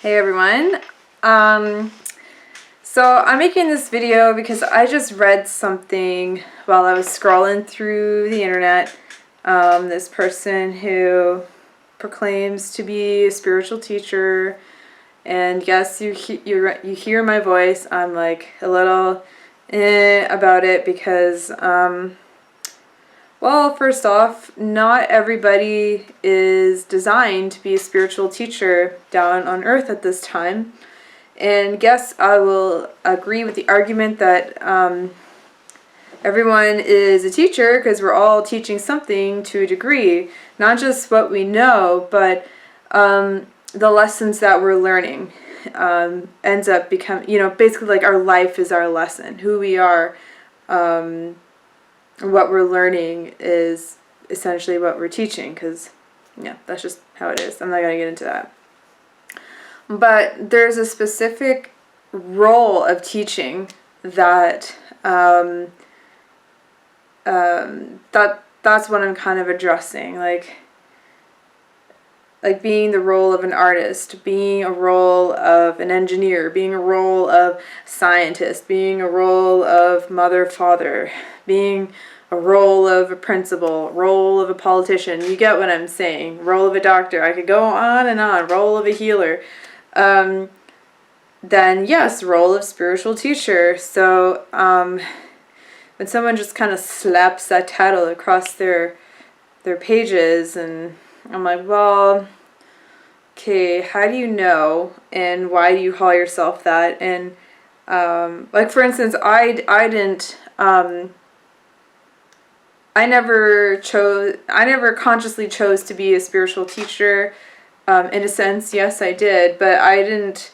Hey everyone. So I'm making this video because I just read something while I was scrolling through the internet. This person who proclaims to be a spiritual teacher, and yes, you hear my voice. I'm like a little about it because well, first off, not everybody is designed to be a spiritual teacher down on earth at this time. And yes, I will agree with the argument that everyone is a teacher because we're all teaching something to a degree. Not just what we know, but the lessons that we're learning ends up becoming, basically like our life is our lesson. Who we are, what we're learning is essentially what we're teaching, because yeah, that's just how it is. I'm not going to get into that. But there's a specific role of teaching that that's what I'm kind of addressing, like being the role of an artist, being a role of an engineer, being a role of scientist, being a role of mother, father, being a role of a principal, role of a politician. You get what I'm saying. Role of a doctor. I could go on and on. Role of a healer. Then yes, role of spiritual teacher. So when someone just kind of slaps that title across their pages, and I'm like, well, okay, how do you know, and why do you call yourself that? And like for instance, I didn't I never consciously chose to be a spiritual teacher. In a sense, yes, I did, but I didn't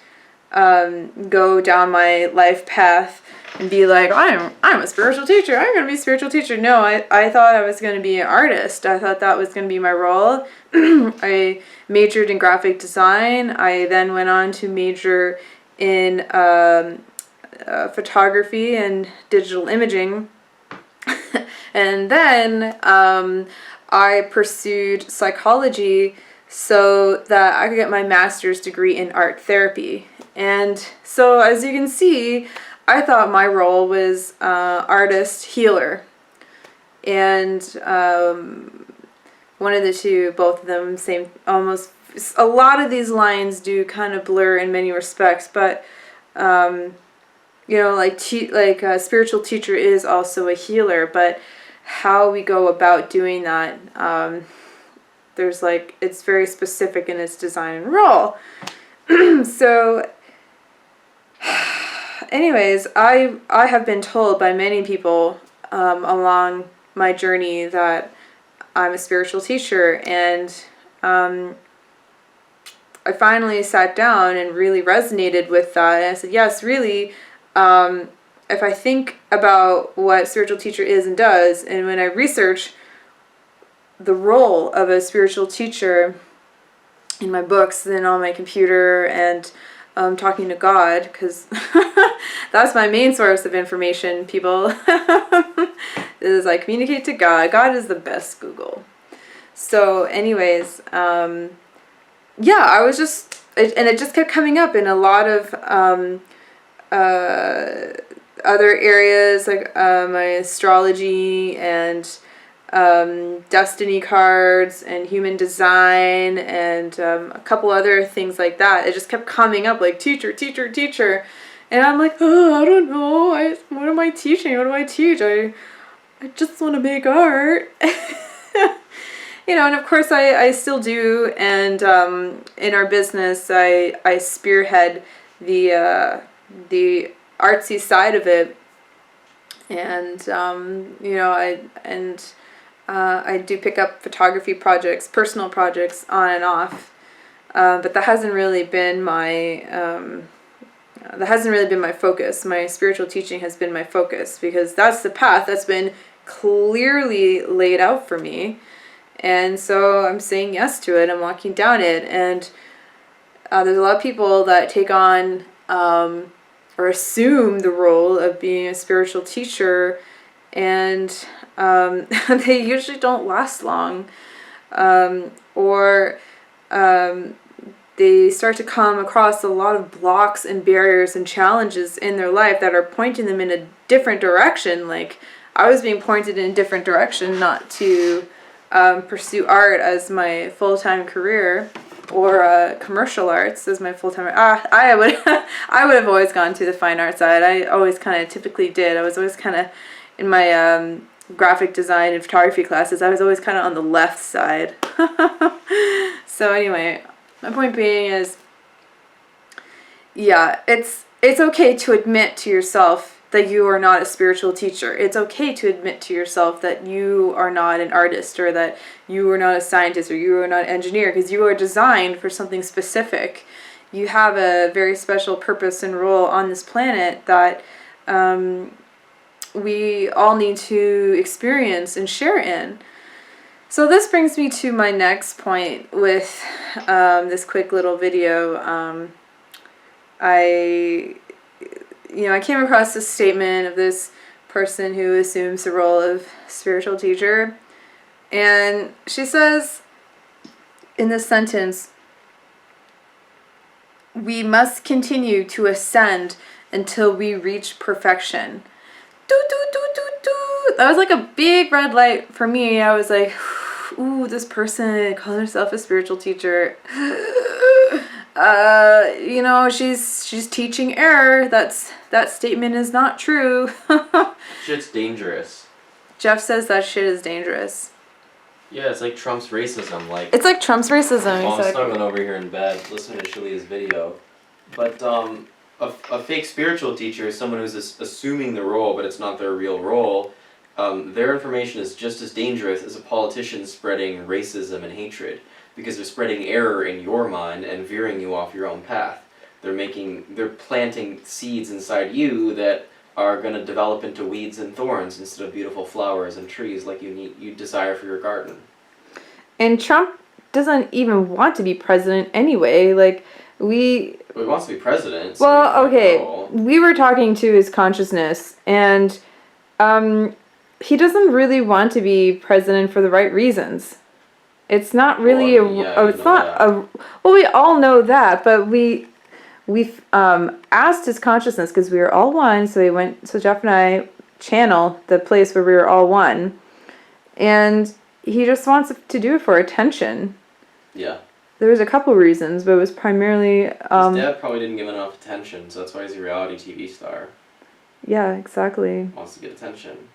go down my life path and be like, I'm a spiritual teacher. I'm going to be a spiritual teacher. No, I thought I was going to be an artist. I thought that was going to be my role. I majored in graphic design. I then went on to major in photography and digital imaging. And then I pursued psychology so that I could get my master's degree in art therapy. And so as you can see, I thought my role was artist, healer. And one of the two, both of them, same, almost, a lot of these lines do kind of blur in many respects, but like a spiritual teacher is also a healer, but how we go about doing that, there's like, it's very specific in its design and role. So anyways, I have been told by many people along my journey that I'm a spiritual teacher, and I finally sat down and really resonated with that, and I said, yes, really, if I think about what spiritual teacher is and does, and when I research the role of a spiritual teacher in my books and on my computer, and talking to God, because that's my main source of information, people, is I communicate to God. God is the best Google. So anyways, yeah, I was just, and it just kept coming up in a lot of other areas, like my astrology and destiny cards and human design and a couple other things like that. It just kept coming up like teacher, teacher, teacher. And I'm like, oh, I don't know. What am I teaching? What do I teach? I just want to make art. And of course I still do. And in our business, I spearhead the artsy side of it. And, I do pick up photography projects, personal projects on and off, but that hasn't really been my focus. My spiritual teaching has been my focus, because that's the path that's been clearly laid out for me, and so I'm saying yes to it. I'm walking down it, and there's a lot of people that take on or assume the role of being a spiritual teacher, and they usually don't last long, or they start to come across a lot of blocks and barriers and challenges in their life that are pointing them in a different direction. Like, I was being pointed in a different direction, not to pursue art as my full-time career, or commercial arts as my full-time. I would I would have always gone to the fine art side. I always kind of typically did. I was always kind of in my graphic design and photography classes. I was always kind of on the left side. So anyway, my point being is, yeah, it's okay to admit to yourself that you are not a spiritual teacher. It's okay to admit to yourself that you are not an artist, or that you are not a scientist, or you are not an engineer, because you are designed for something specific. You have a very special purpose and role on this planet that we all need to experience and share in. So this brings me to my next point with this quick little video. I came across this statement of this person who assumes the role of spiritual teacher. And she says in this sentence, "We must continue to ascend until we reach perfection." That was like a big red light for me. I was like, ooh, this person calling herself a spiritual teacher. She's teaching error. That statement is not true. Shit's dangerous. Jeff says that shit is dangerous. Yeah, it's like Trump's racism. It's like Trump's racism. Well, I'm snuggling over here in bed listening to Shaleia's video. But a fake spiritual teacher is someone who's assuming the role, but it's not their real role. Their information is just as dangerous as a politician spreading racism and hatred, because they're spreading error in your mind and veering you off your own path. They're planting seeds inside you that are going to develop into weeds and thorns instead of beautiful flowers and trees like you desire for your garden. And Trump doesn't even want to be president anyway. Like, Well, he wants to be president. Well, okay, we were talking to his consciousness, and he doesn't really want to be president for the right reasons. It's not really well, we all know that, but we've asked his consciousness, because we were all one, so Jeff and I channel the place where we were all one, and he just wants to do it for attention. Yeah. There was a couple reasons, but it was primarily... His dad probably didn't give him enough attention, so that's why he's a reality TV star. Yeah, exactly. Wants to get attention.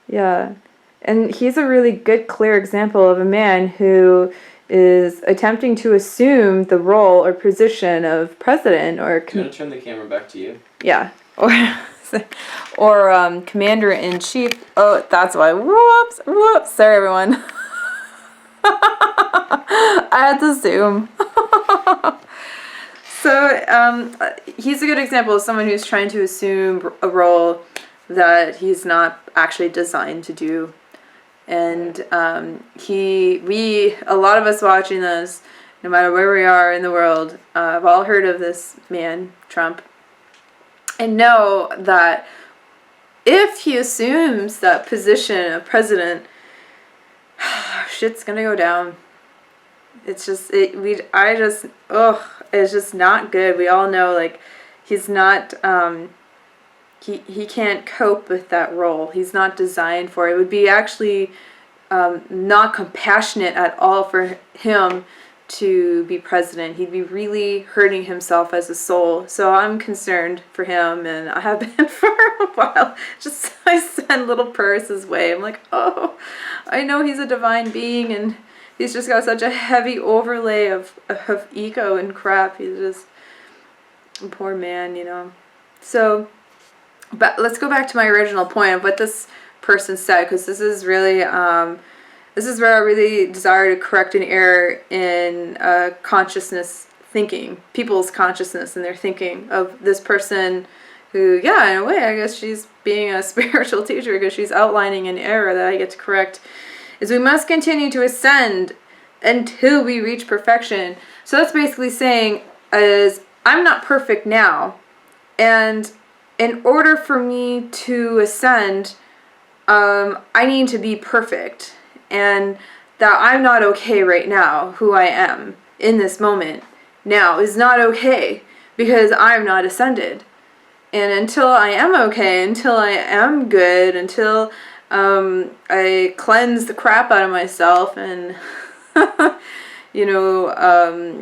Yeah. And he's a really good, clear example of a man who is attempting to assume the role or position of president, or... Do you want to turn the camera back to you? Yeah. Or commander-in-chief. Oh, that's why. Whoops. Sorry, everyone. I had to zoom. So, he's a good example of someone who's trying to assume a role that he's not actually designed to do. And a lot of us watching this, no matter where we are in the world, have all heard of this man, Trump, and know that if he assumes that position of president, shit's gonna go down. It's just, it's just not good. We all know, like, he's not, he can't cope with that role. He's not designed for it. It would be actually not compassionate at all for him to be president. He'd be really hurting himself as a soul. So I'm concerned for him, and I have been for a while. I send little prayers his way. I'm like, oh, I know he's a divine being, and he's just got such a heavy overlay of ego and crap. He's just a poor man, you know. So, but let's go back to my original point of what this person said, because this is really, this is where I really desire to correct an error in consciousness thinking, people's consciousness and their thinking of this person who, yeah, in a way, I guess she's being a spiritual teacher because she's outlining an error that I get to correct, is we must continue to ascend until we reach perfection. So that's basically saying, is I'm not perfect now, and in order for me to ascend, I need to be perfect, and that I'm not okay right now, who I am in this moment, now is not okay because I'm not ascended. And until I am okay, until I am good, until I cleanse the crap out of myself and,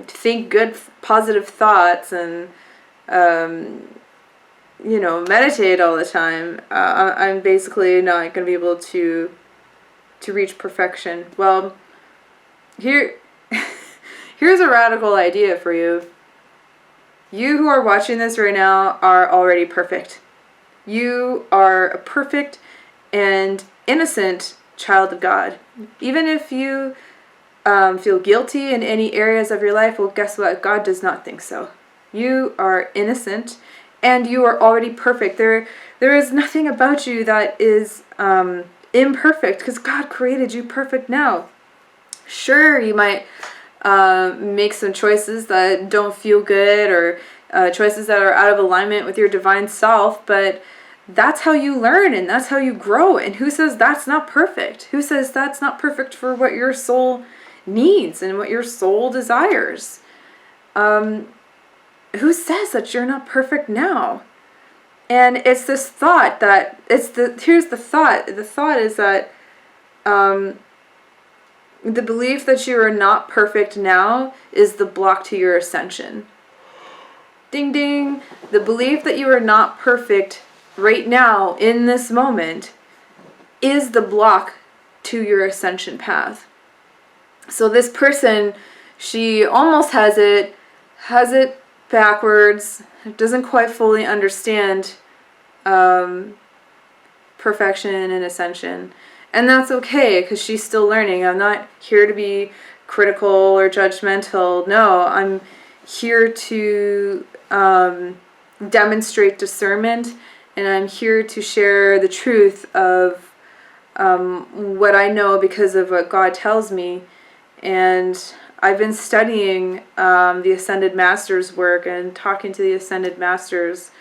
think good, positive thoughts and, meditate all the time, I'm basically not going to be able to reach perfection. Well, here's a radical idea for you. You who are watching this right now are already perfect. You are a perfect and innocent child of God. Even if you feel guilty in any areas of your life, well, guess what? God does not think so. You are innocent and you are already perfect. There is nothing about you that is imperfect because God created you perfect now. Sure, you might make some choices that don't feel good or choices that are out of alignment with your divine self, but that's how you learn and that's how you grow. And who says that's not perfect? Who says that's not perfect for what your soul needs and what your soul desires? Who says that you're not perfect now? And it's this thought that here's the thought. The thought is that the belief that you are not perfect now is the block to your ascension. Ding ding. The belief that you are not perfect right now in this moment is the block to your ascension path. So this person, she almost has it backwards, doesn't quite fully understand perfection and ascension. And that's okay, because she's still learning. I'm not here to be critical or judgmental. No, I'm here to demonstrate discernment, and I'm here to share the truth of what I know because of what God tells me. And I've been studying the Ascended Masters' work and talking to the Ascended Masters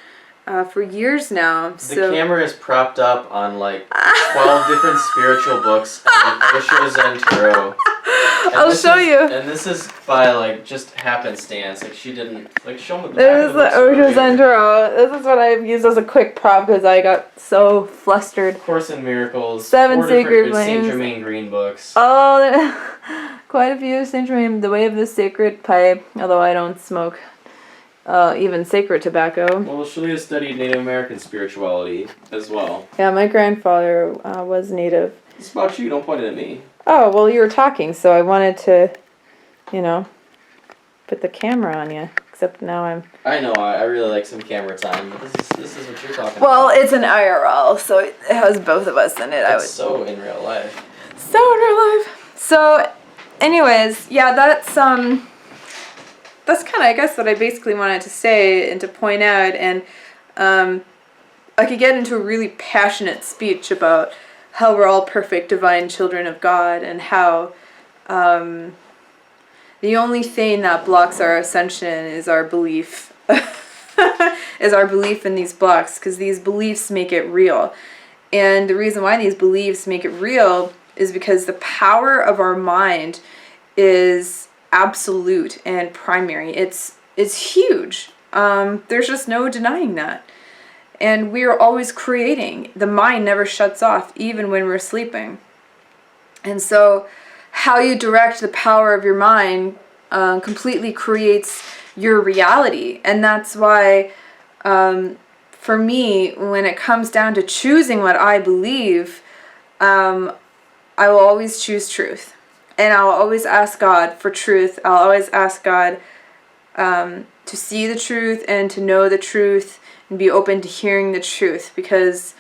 for years now. The camera is propped up on like 12 different spiritual books and Osho Zen Tarot. I'll show you. And this is by like just happenstance. Like she didn't like show me the back This of is the the books Osho Zen Tarot. This is what I've used as a quick prop because I got so flustered. Course in Miracles. 7 Sacred Saint Flames. Germain Green books. Oh, quite a few. Saint Germain, The Way of the Sacred Pipe. Although I don't smoke even sacred tobacco. Well, Shaleia studied Native American spirituality as well. Yeah, my grandfather was Native. It's about you. Don't point it at me. Oh, well, you were talking, so I wanted to, put the camera on you. Except now I know. I really like some camera time, but this is what you're talking about. Well, it's an IRL, so it has both of us in it. That's so in real life. So in real life. So, anyways, yeah, that's kind of, I guess, what I basically wanted to say and to point out. And I could get into a really passionate speech about how we're all perfect divine children of God and how the only thing that blocks our ascension is our belief. Is our belief in these blocks, because these beliefs make it real. And the reason why these beliefs make it real is because the power of our mind is absolute and primary. It's huge. There's just no denying that. And we are always creating. The mind never shuts off, even when we're sleeping. And so how you direct the power of your mind completely creates your reality. And that's why, for me, when it comes down to choosing what I believe, I will always choose truth. And I'll always ask God for truth. I'll always ask God to see the truth and to know the truth and be open to hearing the truth, because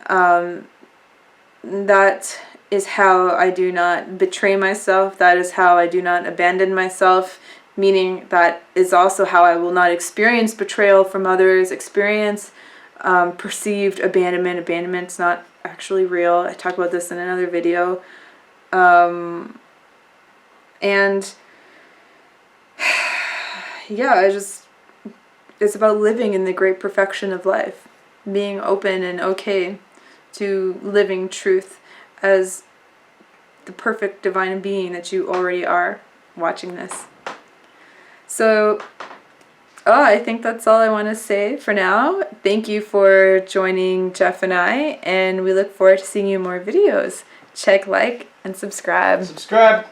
that is how I do not betray myself. That is how I do not abandon myself, meaning that is also how I will not experience betrayal from others, experience perceived abandonment. Abandonment's not actually real. I talk about this in another video. And yeah, it's about living in the great perfection of life, being open and okay to living truth as the perfect divine being that you already are watching this. So, I think that's all I want to say for now. Thank you for joining Jeff and I, and we look forward to seeing you in more videos. Check, like, and subscribe. Subscribe!